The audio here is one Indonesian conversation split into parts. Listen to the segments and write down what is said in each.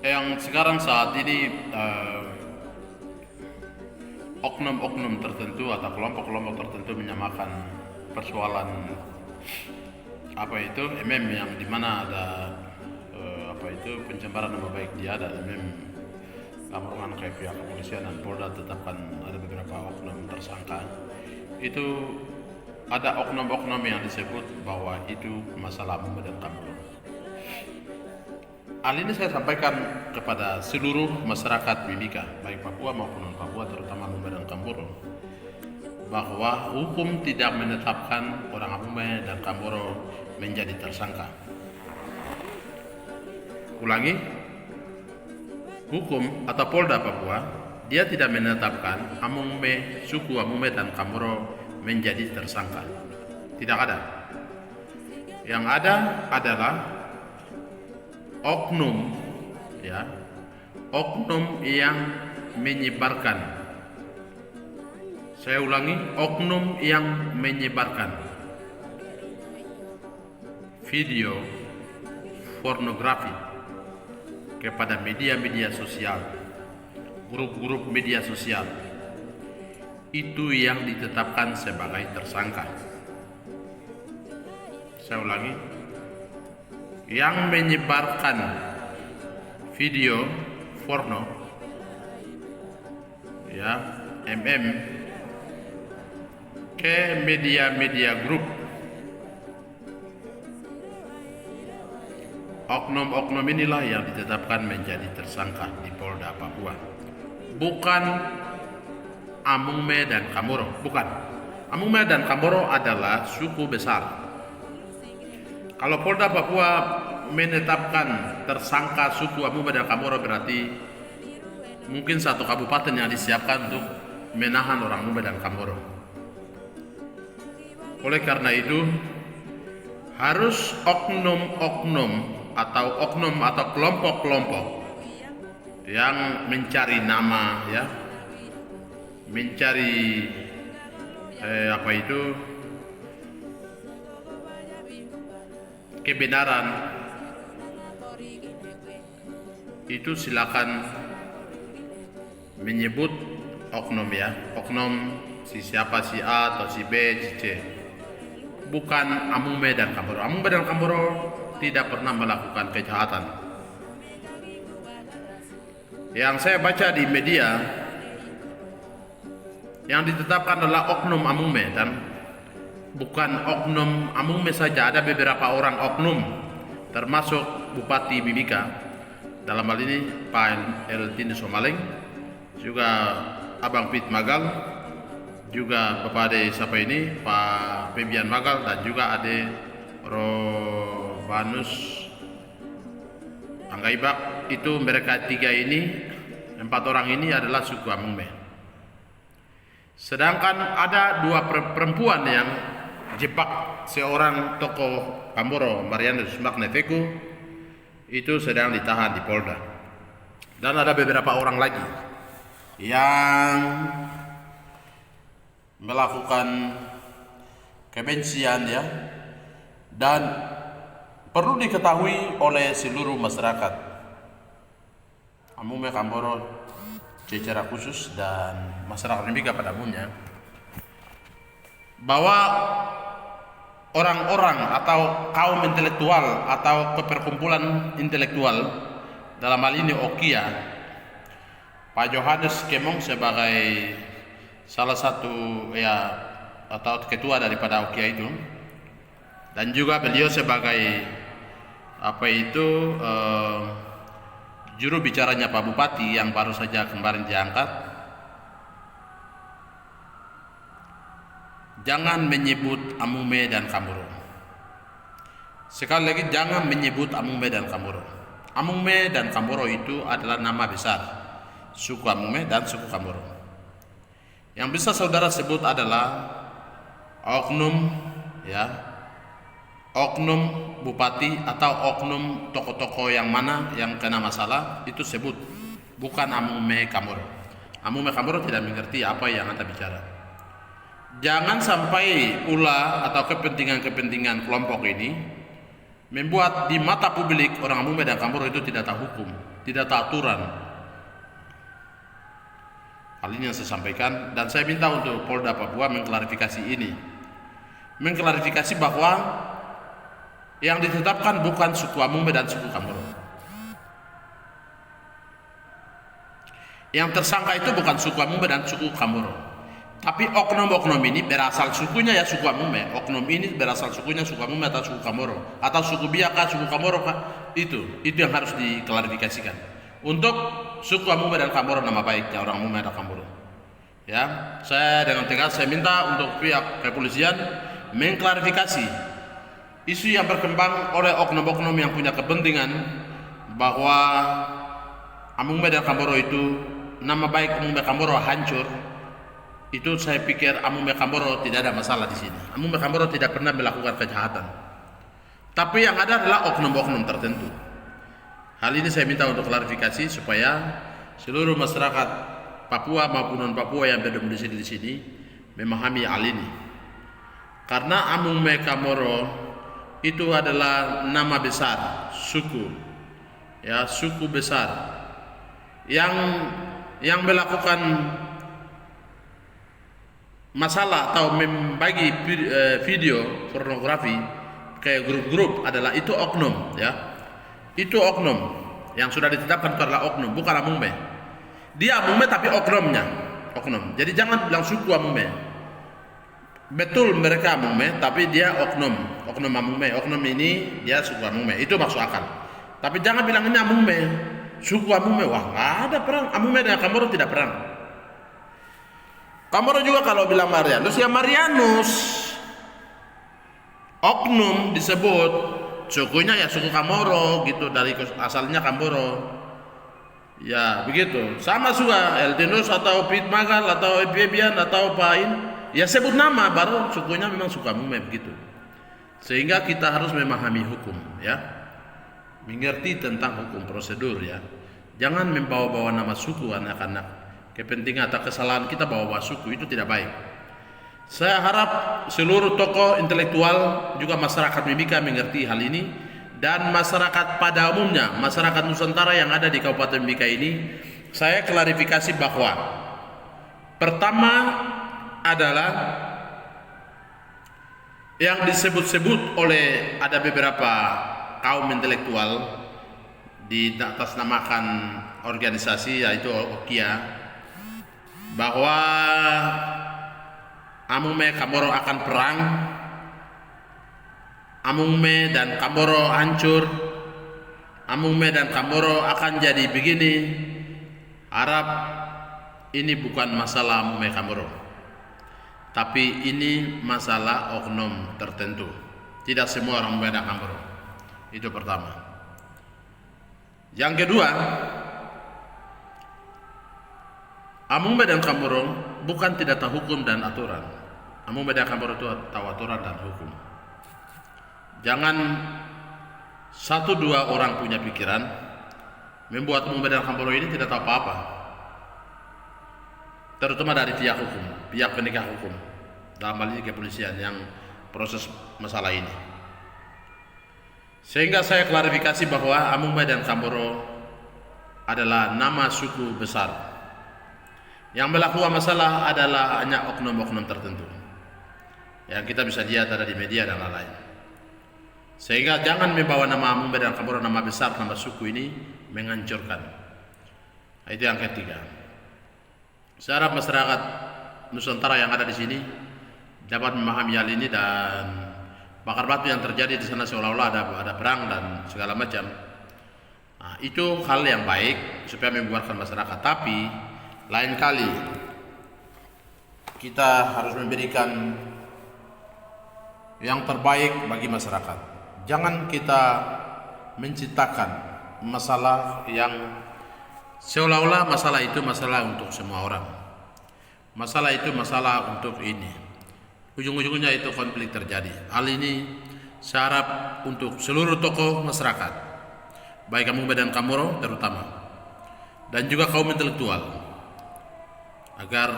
yang sekarang saat ini oknum-oknum tertentu atau kelompok-kelompok tertentu menyamakan persoalan apa itu MM yang dimana ada apa itu pencemaran nama baik dia dan MM laporan kayak pihak kepolisian dan Polda tetapkan ada beberapa oknum tersangka itu ada oknum-oknum yang disebut bahwa itu masalah dan kampung. Hal ini saya sampaikan kepada seluruh masyarakat Mimika, baik Papua maupun non Papua, terutama Mumbai dan Kamboro, bahwa hukum tidak menetapkan orang Mumbai dan Kamboro menjadi tersangka. Ulangi, hukum atau Polda Papua dia tidak menetapkan Amungme, suku Amungme dan Kamboro menjadi tersangka. Tidak ada. Yang ada adalah oknum, ya, oknum yang menyebarkan. Saya ulangi, oknum yang menyebarkan video pornografi kepada media-media sosial, grup-grup media sosial, itu yang ditetapkan sebagai tersangka. Saya ulangi, yang menyebarkan video porno, ya, MM ke media-media grup, oknum-oknum inilah yang ditetapkan menjadi tersangka di Polda Papua. Bukan Amungme dan Kamboro, bukan. Amungme dan Kamboro adalah suku besar. Kalau Polda Papua menetapkan tersangka suku Amungme dan Kamboro berarti mungkin satu kabupaten yang disiapkan untuk menahan orang Amungme dan Kamboro. Oleh karena itu harus oknum-oknum atau kelompok-kelompok yang mencari nama, ya, mencari kebenaran, itu silakan menyebut oknum, ya, oknum si siapa, si A atau si B, si C, bukan Amungme dan Kamboro. Amungme dan Kamboro tidak pernah melakukan kejahatan. Yang saya baca di media, yang ditetapkan adalah oknum Amungme, dan bukan oknum Amungme saja, ada beberapa orang oknum, termasuk Bupati Mimika, dalam hal ini Pak Eltini Somaleng, juga Abang Pit Magal, juga Bapak Ade siapa ini, Pak Febian Magal, dan juga Ade Robanus Anggaibak. Itu mereka tiga ini, 4 orang ini adalah suku Amungme. Sedangkan ada 2 perempuan yang jebak seorang tokoh Kamboro, Marianus Magneveku, itu sedang ditahan di Polda. Dan ada beberapa orang lagi yang melakukan kebencian, ya, dan perlu diketahui oleh seluruh masyarakat Amungme, Kamboro secara khusus dan masyarakat Mimika pada umumnya, bahwa orang-orang atau kaum intelektual atau keperkumpulan intelektual, dalam hal ini Okia, Pak Johannes Kemong sebagai salah satu, ya, atau ketua daripada Okia itu, dan juga beliau sebagai juru bicaranya Pak Bupati yang baru saja kemarin diangkat. Jangan menyebut Amungme dan Kamboro. Sekali lagi, jangan menyebut Amungme dan Kamboro. Amungme dan Kamboro itu adalah nama besar, suku Amungme dan suku Kamboro. Yang bisa saudara sebut adalah oknum, ya, oknum bupati atau oknum tokoh-tokoh yang mana yang kena masalah, itu sebut, bukan Amungme Kamboro. Amungme Kamboro tidak mengerti apa yang Anda bicara. Jangan sampai ulah atau kepentingan-kepentingan kelompok ini membuat di mata publik orang Amungme dan Kamboro itu tidak tahu hukum, tidak tahu aturan. Hal ini yang saya sampaikan, dan saya minta untuk Polda Papua mengklarifikasi ini. Mengklarifikasi bahwa yang ditetapkan bukan suku Amungme dan suku Kamboro. Yang tersangka itu bukan suku Amungme dan suku Kamboro. Tapi oknum-oknum ini berasal sukunya ya suku Amungme. Oknum ini berasal sukunya suku Amungme atau suku Kamboro. Atau suku Biak, suku Kamboro kah? Itu yang harus diklarifikasikan. Untuk suku Amungme dan Kamboro nama baiknya orang Amungme dan Kamboro. Ya, saya dengan tegas saya minta untuk pihak kepolisian mengklarifikasi isu yang berkembang oleh oknum-oknum yang punya kepentingan bahwa Amungme dan Kamboro itu nama baik Amungme Kamboro hancur. Itu saya pikir Amungme Kamboro tidak ada masalah di sini. Amungme Kamboro tidak pernah melakukan kejahatan. Tapi yang ada adalah oknum-oknum tertentu. Hal ini saya minta untuk klarifikasi supaya seluruh masyarakat Papua maupun non Papua yang berdomisili di sini memahami hal ini. Karena Amungme Kamboro itu adalah nama besar suku, ya suku besar yang melakukan masalah atau membagi video pornografi kayak grup-grup adalah itu oknum, ya. Itu oknum yang sudah ditetapkan karena oknum, bukan Amungme. Dia Amungme tapi oknumnya oknum. Jadi jangan bilang suku Amungme. Betul mereka Amungme tapi dia oknum Amungme. Oknum ini dia suku Amungme. Itu masuk akal. Tapi jangan bilang ini Amungme, suku Amungme. Wah, nggak ada perang. Amungme dan Kamboro tidak perang. Kamboro juga kalau bilang Marianus ya Marianus. Oknum disebut sukunya ya suku Kamboro gitu, dari asalnya Kamboro. Ya begitu. Sama juga Eldenus atau Pit Magal atau Ebian atau Pain, ya sebut nama baru sukunya memang suku Amungme begitu. Sehingga kita harus memahami hukum, ya. Mengerti tentang hukum prosedur, ya. Jangan membawa-bawa nama suku anak-anak. Kepentingan atau kesalahan kita bawa-bawa suku itu tidak baik. Saya harap seluruh tokoh intelektual juga masyarakat Mimika mengerti hal ini, dan masyarakat pada umumnya, masyarakat Nusantara yang ada di Kabupaten Mimika ini, saya klarifikasi bahwa pertama adalah yang disebut-sebut oleh ada beberapa kaum intelektual di atas namakan organisasi yaitu OKIA, bahwa Amungme Kamboro akan perang, Amungme dan Kamboro hancur, Amungme dan Kamboro akan jadi begini. Harap ini bukan masalah Amungme Kamboro, tapi ini masalah oknum tertentu. Tidak semua orang Amungme dan Kamboro. Itu pertama. Yang kedua, Amungme dan Kamboro bukan tidak tahu hukum dan aturan. Amungme dan Kamboro itu tahu aturan dan hukum. Jangan satu dua orang punya pikiran membuat Amungme dan Kamboro ini tidak tahu apa-apa. Terutama dari pihak hukum, pihak penegak hukum, dalam hal ini kepolisian yang proses masalah ini. Sehingga saya klarifikasi bahwa Amungme dan Kamboro adalah nama suku besar. Yang melakukan masalah adalah hanya oknum-oknum tertentu yang kita bisa lihat ada di media dan lain-lain. Sehingga jangan membawa nama Amungme dan Kamboro, nama besar, nama suku ini menghancurkan. Itu yang ketiga. Saya harap masyarakat Nusantara yang ada di sini dapat memahami hal ini, dan bakar batu yang terjadi di sana seolah-olah ada perang dan segala macam. Nah, itu hal yang baik supaya membuarkan masyarakat. Tapi lain kali kita harus memberikan yang terbaik bagi masyarakat. Jangan kita menciptakan masalah yang seolah-olah masalah itu masalah untuk semua orang. Masalah itu masalah untuk ini. Ujung-ujungnya itu konflik terjadi. Hal ini saya harap untuk seluruh tokoh masyarakat, baik Amungme dan Kamboro terutama, dan juga kaum intelektual, agar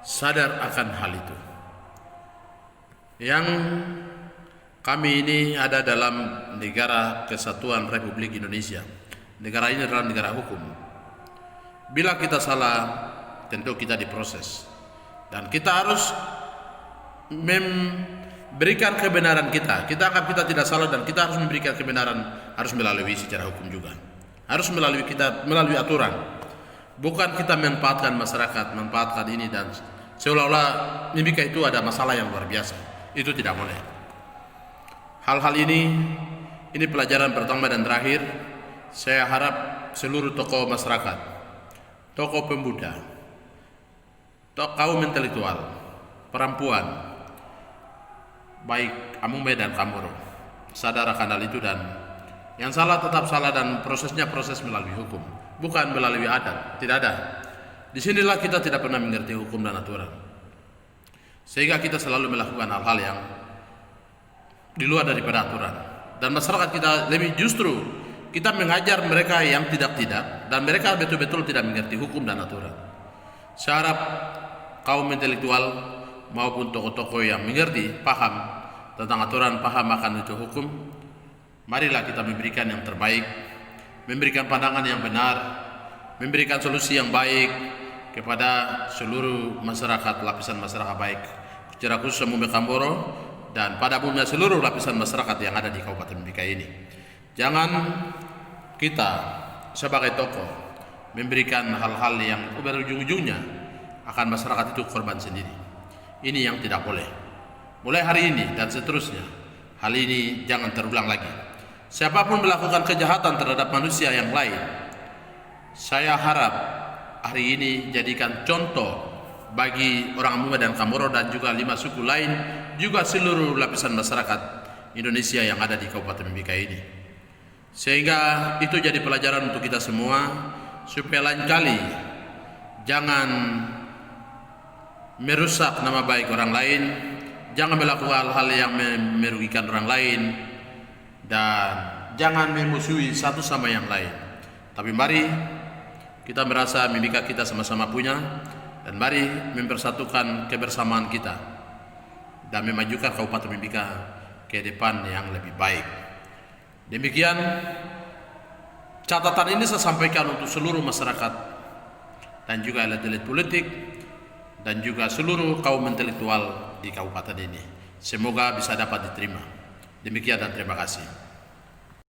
sadar akan hal itu. Yang Kami ini ada dalam negara kesatuan Republik Indonesia. Negara ini adalah negara hukum. Bila kita salah, tentu kita diproses. Dan kita harus memberikan kebenaran kita. Kita anggap kita tidak salah dan kita harus memberikan kebenaran, harus melalui secara hukum juga. Harus melalui aturan. Bukan kita memanfaatkan masyarakat, memanfaatkan ini dan seolah-olah Mimika itu ada masalah yang luar biasa. Itu tidak boleh. Hal-hal ini pelajaran pertama dan terakhir. Saya harap seluruh tokoh masyarakat, tokoh pemuda, kaum intelektual, perempuan, baik Amume dan Kamoro, sadar akan hal itu dan yang salah tetap salah dan prosesnya proses melalui hukum, bukan melalui adat. Tidak ada. Disinilah kita tidak pernah mengerti hukum dan aturan, sehingga kita selalu melakukan hal-hal yang di luar daripada aturan. Dan masyarakat kita lebih justru kita mengajar mereka yang tidak dan mereka betul-betul tidak mengerti hukum dan aturan. Saya harap kaum intelektual maupun tokoh-tokoh yang mengerti, paham tentang aturan, paham akan itu hukum, marilah kita memberikan yang terbaik, memberikan pandangan yang benar, memberikan solusi yang baik kepada seluruh masyarakat, lapisan masyarakat baik secara khusus Amume Kamoro dan pada umumnya seluruh lapisan masyarakat yang ada di Kabupaten Mimika ini. Jangan kita sebagai tokoh memberikan hal-hal yang berujung-ujungnya akan masyarakat itu korban sendiri. Ini yang tidak boleh. Mulai hari ini dan seterusnya, hal ini jangan terulang lagi. Siapapun melakukan kejahatan terhadap manusia yang lain, saya harap hari ini jadikan contoh bagi orang Amume dan Kamoro dan juga 5 suku lain, juga seluruh lapisan masyarakat Indonesia yang ada di Kabupaten Mimika ini. Sehingga itu jadi pelajaran untuk kita semua, supaya lain kali jangan merusak nama baik orang lain, jangan melakukan hal-hal yang merugikan orang lain, dan jangan memusuhi satu sama yang lain. Tapi mari kita merasa Mimika kita sama-sama punya, dan mari mempersatukan kebersamaan kita dan memajukan Kabupaten Mimika ke depan yang lebih baik. Demikian catatan ini saya sampaikan untuk seluruh masyarakat dan juga elit-elit politik dan juga seluruh kaum intelektual di kabupaten ini. Semoga bisa dapat diterima. Demikian dan terima kasih.